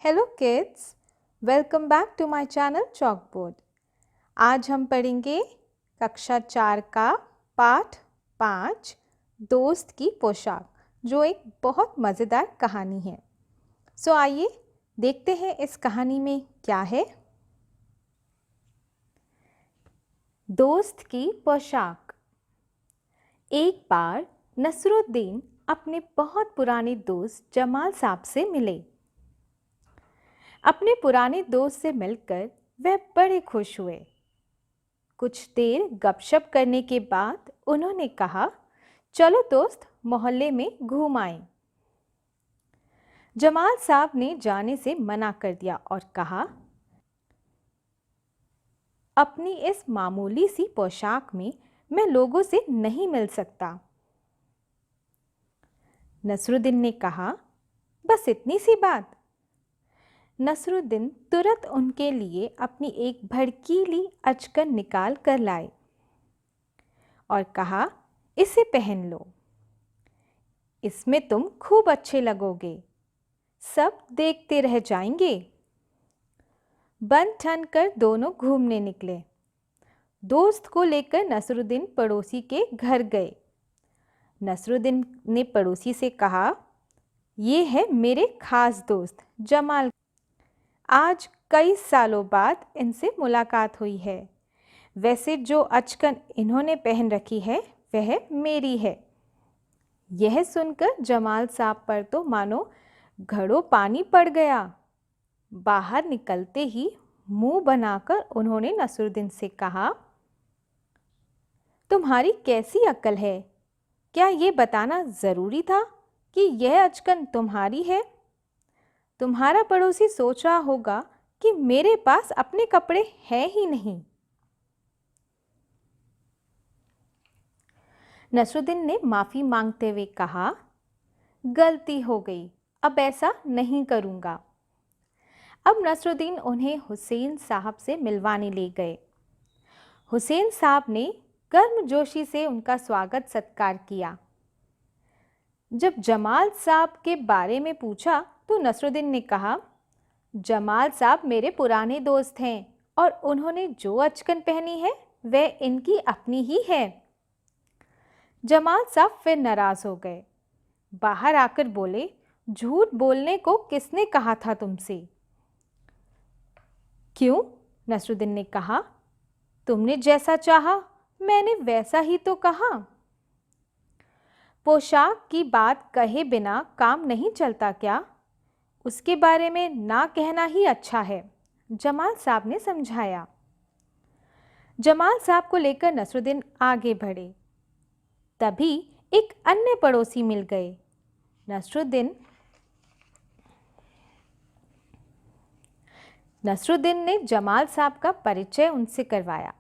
Hello kids, welcome back to my channel Chalkboard. आज हम पढ़ेंगे कक्षा 4 का पाठ 5 दोस्त की पोशाक, जो एक बहुत मज़ेदार कहानी है। आइए देखते हैं इस कहानी में क्या है। दोस्त की पोशाक। एक बार नसरुद्दीन अपने बहुत पुराने दोस्त जमाल साहब से मिले। अपने पुराने दोस्त से मिलकर वह बड़े खुश हुए। कुछ देर गपशप करने के बाद उन्होंने कहा, चलो दोस्त, मोहल्ले में घूम आएं। जमाल साहब ने जाने से मना कर दिया और कहा, अपनी इस मामूली सी पोशाक में मैं लोगों से नहीं मिल सकता। नसरुद्दीन ने कहा, बस इतनी सी बात। नसरुद्दीन तुरंत उनके लिए अपनी एक भड़कीली अचकन निकाल कर लाए और कहा, इसे पहन लो, इसमें तुम खूब अच्छे लगोगे, सब देखते रह जाएंगे। बन ठन कर दोनों घूमने निकले। दोस्त को लेकर नसरुद्दीन पड़ोसी के घर गए। नसरुद्दीन ने पड़ोसी से कहा, ये है मेरे खास दोस्त जमाल। आज कई सालों बाद इनसे मुलाकात हुई है। वैसे जो अचकन इन्होंने पहन रखी है वह मेरी है। यह सुनकर जमाल साहब पर तो मानो घड़ों पानी पड़ गया। बाहर निकलते ही मुंह बनाकर उन्होंने नसरुद्दीन से कहा, तुम्हारी कैसी अक्ल है? क्या ये बताना ज़रूरी था कि यह अचकन तुम्हारी है? तुम्हारा पड़ोसी सोच रहा होगा कि मेरे पास अपने कपड़े हैं ही नहीं। नसरुद्दीन ने माफ़ी मांगते हुए कहा, गलती हो गई, अब ऐसा नहीं करूँगा। अब नसरुद्दीन उन्हें हुसैन साहब से मिलवाने ले गए। हुसैन साहब ने गर्मजोशी से उनका स्वागत सत्कार किया। जब जमाल साहब के बारे में पूछा तो नसरुद्दीन ने कहा, जमाल साहब मेरे पुराने दोस्त हैं और उन्होंने जो अचकन पहनी है वह इनकी अपनी ही है। जमाल साहब फिर नाराज़ हो गए। बाहर आकर बोले, झूठ बोलने को किसने कहा था तुमसे? क्यों? नसरुद्दीन ने कहा, तुमने जैसा चाहा मैंने वैसा ही तो कहा। पोशाक की बात कहे बिना काम नहीं चलता क्या? उसके बारे में ना कहना ही अच्छा है, जमाल साहब ने समझाया। जमाल साहब को लेकर नसरुद्दीन आगे बढ़े। तभी एक अन्य पड़ोसी मिल गए। नसरुद्दीन ने जमाल साहब का परिचय उनसे करवाया।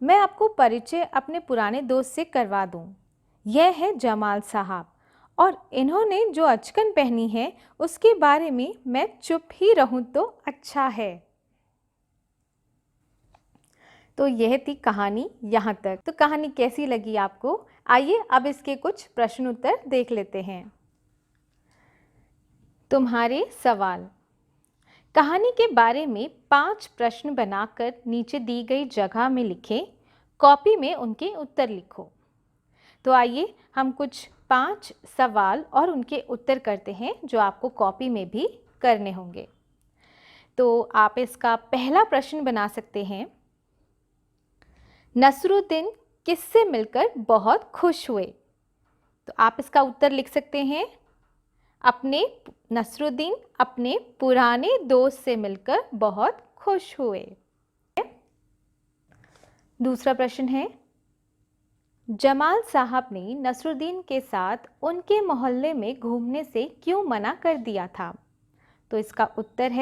मैं आपको परिचय अपने पुराने दोस्त से करवा दूं। यह है जमाल साहब और इन्होंने जो अचकन पहनी है उसके बारे में मैं चुप ही रहूं तो अच्छा है। तो यह थी कहानी यहाँ तक। तो कहानी कैसी लगी आपको? आइए अब इसके कुछ प्रश्न उत्तर देख लेते हैं। तुम्हारे सवाल। कहानी के बारे में 5 प्रश्न बनाकर नीचे दी गई जगह में लिखें। कॉपी में उनके उत्तर लिखो। तो आइए हम कुछ 5 सवाल और उनके उत्तर करते हैं जो आपको कॉपी में भी करने होंगे। तो आप इसका पहला प्रश्न बना सकते हैं, नसरुद्दीन किससे मिलकर बहुत खुश हुए? तो आप इसका उत्तर लिख सकते हैं, नसरुद्दीन अपने पुराने दोस्त से मिलकर बहुत खुश हुए। दूसरा प्रश्न है, जमाल साहब ने नसरुद्दीन के साथ उनके मोहल्ले में घूमने से क्यों मना कर दिया था? तो इसका उत्तर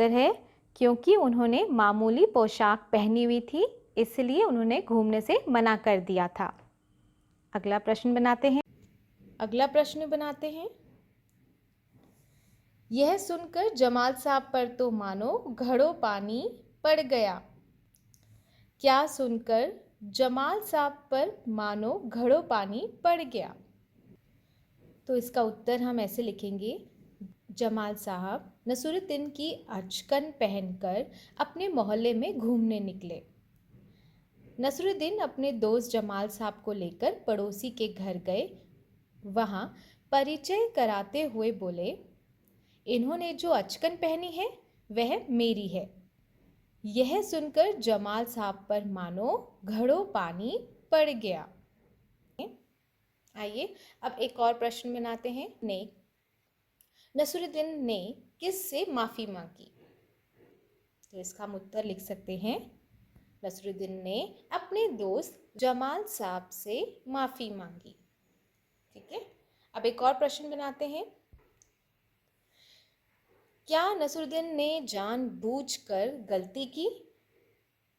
है क्योंकि उन्होंने मामूली पोशाक पहनी हुई थी, इसलिए उन्होंने घूमने से मना कर दिया था। अगला प्रश्न बनाते हैं। यह सुनकर जमाल साहब पर तो मानो घड़ों पानी पड़ गया। क्या सुनकर जमाल साहब पर मानो घड़ों पानी पड़ गया? तो इसका उत्तर हम ऐसे लिखेंगे, जमाल साहब नसरुद्दीन की अचकन पहनकर अपने मोहल्ले में घूमने निकले। नसरुद्दीन अपने दोस्त जमाल साहब को लेकर पड़ोसी के घर गए। वहाँ परिचय कराते हुए बोले, इन्होंने जो अचकन पहनी है वह मेरी है। यह सुनकर जमाल साहब पर मानो घड़ों पानी पड़ गया। आइए अब एक और प्रश्न बनाते हैं। नसरुद्दीन ने किससे माफ़ी मांगी? तो इसका हम उत्तर लिख सकते हैं, नसरुद्दीन ने अपने दोस्त जमाल साहब से माफ़ी मांगी। ठीक है, अब एक और प्रश्न बनाते हैं। क्या नसरुद्दीन ने जानबूझकर गलती की?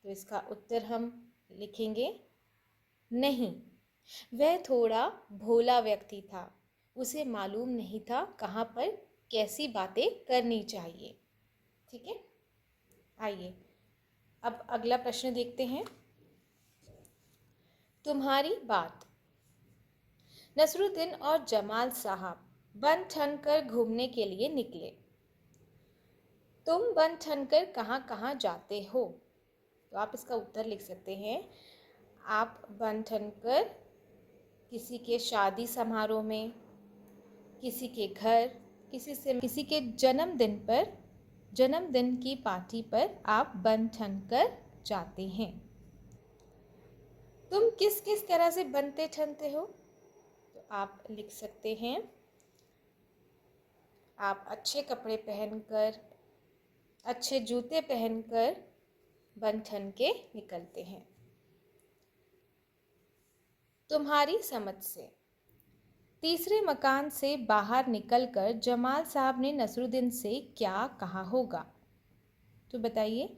तो इसका उत्तर हम लिखेंगे, नहीं, वह थोड़ा भोला व्यक्ति था। उसे मालूम नहीं था कहाँ पर कैसी बातें करनी चाहिए। ठीक है, आइए अब अगला प्रश्न देखते हैं। तुम्हारी बात। नसरुद्दीन और जमाल साहब बन ठन कर घूमने के लिए निकले। तुम बन ठन कर कहाँ कहाँ जाते हो? तो आप इसका उत्तर लिख सकते हैं, आप बन ठन कर किसी के शादी समारोह में, किसी के घर, किसी के जन्मदिन की पार्टी पर आप बन ठन कर जाते हैं। तुम किस किस तरह से बनते ठनते हो? तो आप लिख सकते हैं, आप अच्छे कपड़े पहनकर, अच्छे जूते पहनकर बन ठन के निकलते हैं। तुम्हारी समझ से। तीसरे मकान से बाहर निकलकर जमाल साहब ने नसरुद्दीन से क्या कहा होगा? तो बताइए,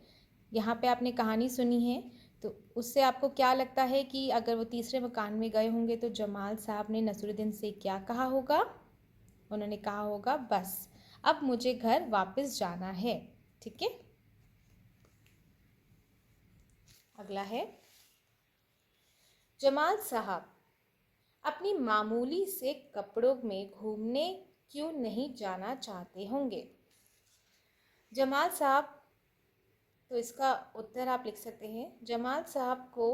यहाँ पे आपने कहानी सुनी है, तो उससे आपको क्या लगता है कि अगर वो तीसरे मकान में गए होंगे तो जमाल साहब ने नसरुद्दीन से क्या कहा होगा? उन्होंने कहा होगा, बस अब मुझे घर वापस जाना है। ठीक है, अगला है, जमाल साहब अपनी मामूली से कपड़ों में घूमने क्यों नहीं जाना चाहते होंगे? जमाल साहब, तो इसका उत्तर आप लिख सकते हैं, जमाल साहब को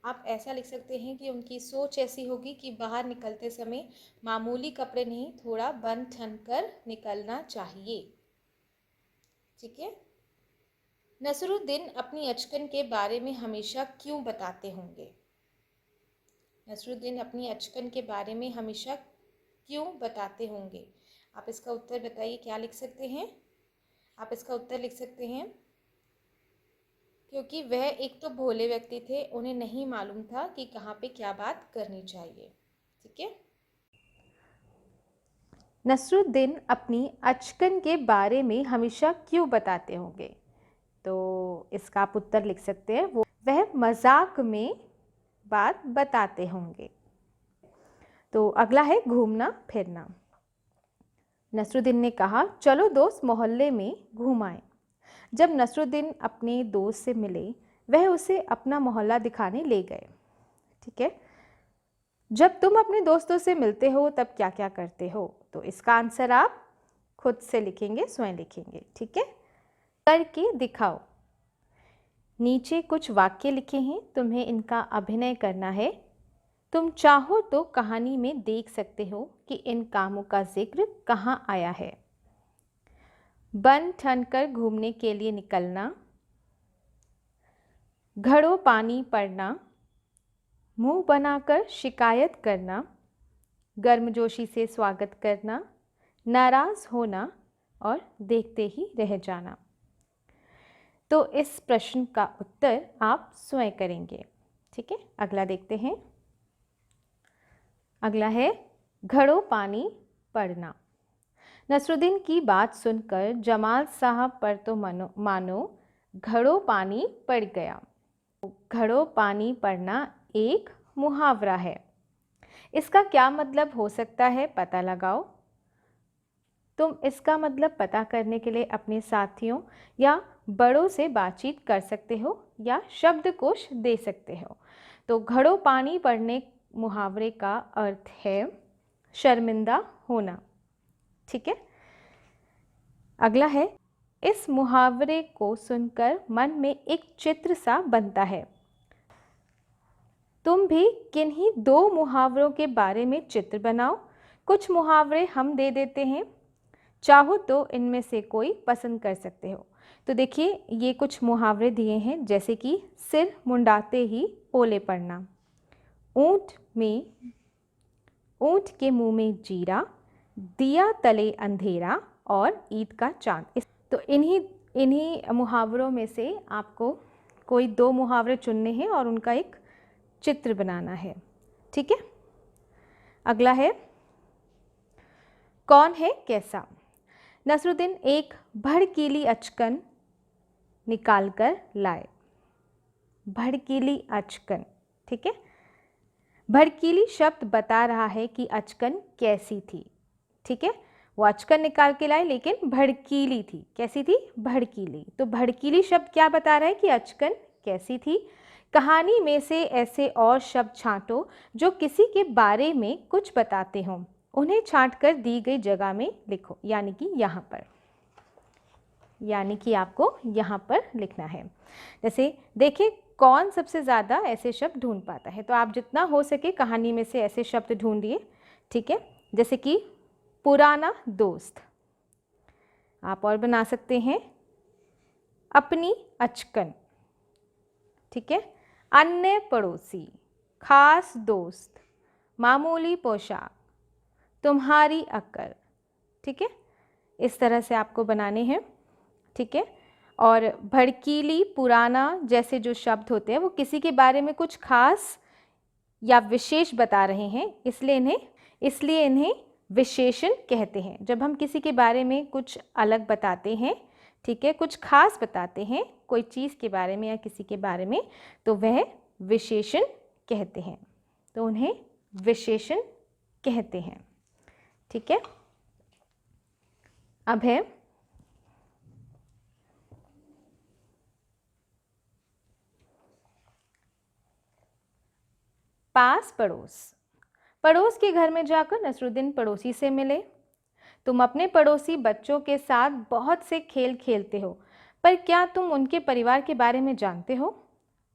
आप ऐसा लिख सकते हैं कि उनकी सोच ऐसी होगी कि बाहर निकलते समय मामूली कपड़े नहीं, थोड़ा बन ठन कर निकलना चाहिए। ठीक है, नसरुद्दीन अपनी अचकन के बारे में हमेशा क्यों बताते होंगे? नसरुद्दीन अपनी अचकन के बारे में हमेशा क्यों बताते होंगे? आप इसका उत्तर बताइए, क्या लिख सकते हैं? आप इसका उत्तर लिख सकते हैं, क्योंकि वह एक तो भोले व्यक्ति थे, उन्हें नहीं मालूम था कि कहाँ पे क्या बात करनी चाहिए। ठीक है, नसरुद्दीन अपनी अचकन के बारे में हमेशा क्यों बताते होंगे? तो इसका आप उत्तर लिख सकते हैं, वह मजाक में बात बताते होंगे। तो अगला है घूमना फिरना। नसरुद्दीन ने कहा, चलो दोस्त मोहल्ले में घूम आए। जब नसरुद्दीन अपने दोस्त से मिले, वह उसे अपना मोहल्ला दिखाने ले गए। ठीक है, जब तुम अपने दोस्तों से मिलते हो तब क्या क्या करते हो? तो इसका आंसर आप खुद से लिखेंगे, स्वयं लिखेंगे। ठीक है, करके दिखाओ। नीचे कुछ वाक्य लिखे हैं, तुम्हें इनका अभिनय करना है। तुम चाहो तो कहानी में देख सकते हो कि इन कामों का जिक्र कहाँ आया है। बन ठन कर घूमने के लिए निकलना, घड़ों पानी पड़ना, मुंह बनाकर शिकायत करना, गर्मजोशी से स्वागत करना, नाराज़ होना और देखते ही रह जाना। तो इस प्रश्न का उत्तर आप स्वयं करेंगे। ठीक है, अगला देखते हैं। अगला है घड़ों पानी पड़ना। नसरुद्दीन की बात सुनकर जमाल साहब पर तो मानो घड़ों पानी पड़ गया। घड़ों पानी पड़ना एक मुहावरा है। इसका क्या मतलब हो सकता है, पता लगाओ। तुम इसका मतलब पता करने के लिए अपने साथियों या बड़ों से बातचीत कर सकते हो या शब्दकोश दे सकते हो। तो घड़ों पानी पड़ने मुहावरे का अर्थ है शर्मिंदा होना। ठीक है, अगला है, इस मुहावरे को सुनकर मन में एक चित्र सा बनता है। तुम भी किन्हीं दो मुहावरों के बारे में चित्र बनाओ। कुछ मुहावरे हम दे देते हैं, चाहो तो इनमें से कोई पसंद कर सकते हो। तो देखिए ये कुछ मुहावरे दिए हैं, जैसे कि सिर मुंडाते ही ओले पड़ना, ऊंट के मुंह में जीरा, दिया तले अंधेरा और ईद का चांद। तो इन्हीं मुहावरों में से आपको कोई दो मुहावरे चुनने हैं और उनका एक चित्र बनाना है। ठीक है, अगला है, कौन है कैसा। नसरुद्दीन एक भड़कीली अचकन निकाल कर लाए। भड़कीली अचकन, ठीक है, भड़कीली शब्द बता रहा है कि अचकन कैसी थी। ठीक है, वो अचकन निकाल के लाए लेकिन भड़कीली थी। कैसी थी? भड़कीली। तो भड़कीली शब्द क्या बता रहा है कि अचकन कैसी थी। कहानी में से ऐसे और शब्द छांटो जो किसी के बारे में कुछ बताते हों, उन्हें छांटकर दी गई जगह में लिखो, यानी कि यहाँ पर, यानी कि आपको यहाँ पर लिखना है। जैसे देखें कौन सबसे ज़्यादा ऐसे शब्द ढूंढ पाता है, तो आप जितना हो सके कहानी में से ऐसे शब्द ढूंढिए। ठीक है, जैसे कि पुराना दोस्त, आप और बना सकते हैं अपनी अचकन। ठीक है, अन्य पड़ोसी, खास दोस्त, मामूली पोशाक, तुम्हारी अक्ल। ठीक है, इस तरह से आपको बनाने हैं। ठीक है, और भड़कीली, पुराना जैसे जो शब्द होते हैं वो किसी के बारे में कुछ खास या विशेष बता रहे हैं, इसलिए इन्हें विशेषण कहते हैं। जब हम किसी के बारे में कुछ अलग बताते हैं, ठीक है, कुछ खास बताते हैं कोई चीज़ के बारे में या किसी के बारे में, तो वह विशेषण कहते हैं, तो उन्हें विशेषण कहते हैं। ठीक है, अब है पास पड़ोस। पड़ोस के घर में जाकर नसरुद्दीन पड़ोसी से मिले। तुम अपने पड़ोसी बच्चों के साथ बहुत से खेल खेलते हो, पर क्या तुम उनके परिवार के बारे में जानते हो?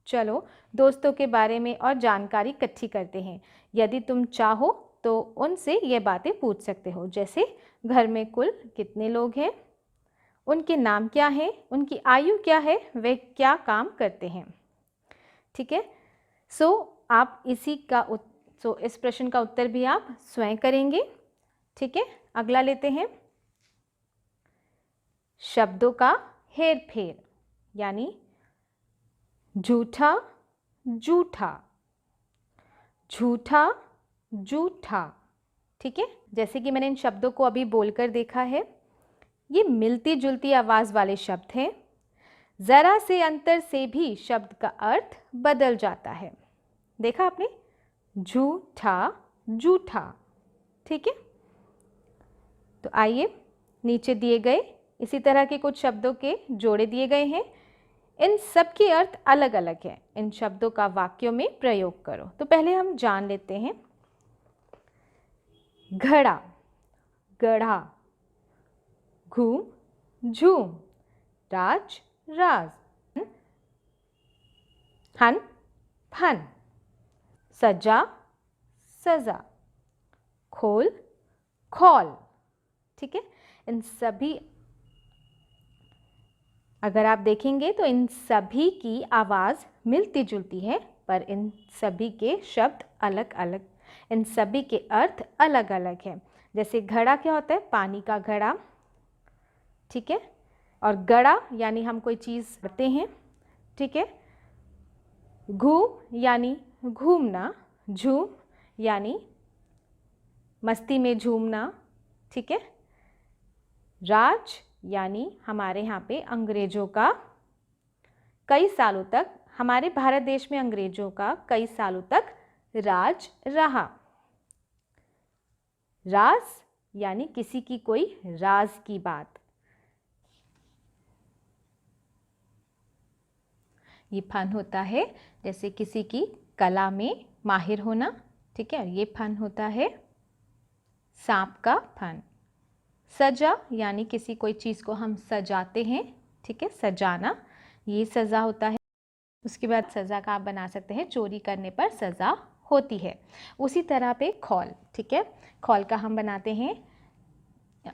चलो दोस्तों के बारे में और जानकारी इकट्ठी करते हैं। यदि तुम चाहो तो उनसे ये बातें पूछ सकते हो, जैसे घर में कुल कितने लोग हैं, उनके नाम क्या हैं, उनकी आयु क्या है, वे क्या काम करते हैं। ठीक है, आप इस प्रश्न का उत्तर भी आप स्वयं करेंगे। ठीक है, अगला लेते हैं, शब्दों का हेर फेर, यानी झूठा जूठा, झूठा जूठा। ठीक है, जैसे कि मैंने इन शब्दों को अभी बोलकर देखा है, ये मिलती जुलती आवाज़ वाले शब्द हैं। ज़रा से अंतर से भी शब्द का अर्थ बदल जाता है। देखा आपने, झूठा जूठा। ठीक है, तो आइए नीचे दिए गए इसी तरह के कुछ शब्दों के जोड़े दिए गए हैं। इन सब के अर्थ अलग अलग हैं। इन शब्दों का वाक्यों में प्रयोग करो। तो पहले हम जान लेते हैं, घड़ा, गढ़ा, घूम झूम, राज राज, हन फन, सजा सजा, खोल खौल। ठीक है, इन सभी, अगर आप देखेंगे तो इन सभी की आवाज़ मिलती जुलती है, पर इन सभी के शब्द अलग अलग, इन सभी के अर्थ अलग अलग हैं। जैसे घड़ा क्या होता है? पानी का घड़ा। ठीक है, और गड़ा यानी हम कोई चीज़ करते हैं। ठीक है, घूम यानी घूमना, झूम यानी मस्ती में झूमना। ठीक है, राज यानी हमारे यहाँ पे अंग्रेजों का कई सालों तक, हमारे भारत देश में अंग्रेजों का कई सालों तक राज रहा। राज यानी किसी की कोई राज की बात। ये फन होता है, जैसे किसी की कला में माहिर होना, ठीक है, ये फन होता है सांप का फन। सजा यानी किसी कोई चीज़ को हम सजाते हैं, ठीक है, सजाना, ये सज़ा होता है। उसके बाद सज़ा का आप बना सकते हैं चोरी करने पर सज़ा होती है। उसी तरह पे खौल, ठीक है, खौल का हम बनाते हैं।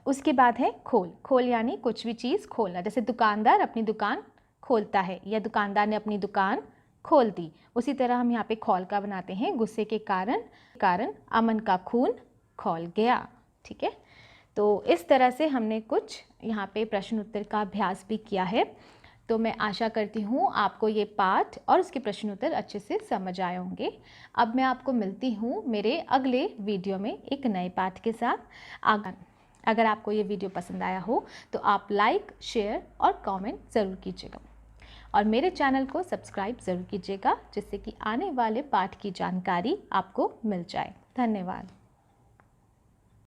उसके बाद है खोल। खोल यानी कुछ भी चीज़ खोलना, जैसे दुकानदार अपनी दुकान खोलता है या दुकानदार ने अपनी दुकान खोल दी। उसी तरह हम यहाँ पे खौल का बनाते हैं गुस्से के कारण अमन का खून खौल गया, ठीक है। तो इस तरह से हमने कुछ यहाँ पे प्रश्न उत्तर का अभ्यास भी किया है। तो मैं आशा करती हूँ आपको ये पाठ और उसके प्रश्न उत्तर अच्छे से समझ आए होंगे। अब मैं आपको मिलती हूँ मेरे अगले वीडियो में एक नए पाठ के साथ। अगर आपको ये वीडियो पसंद आया हो तो आप लाइक, शेयर और कमेंट ज़रूर कीजिएगा और मेरे चैनल को सब्सक्राइब ज़रूर कीजिएगा, जिससे कि आने वाले पाठ की जानकारी आपको मिल जाए। धन्यवाद।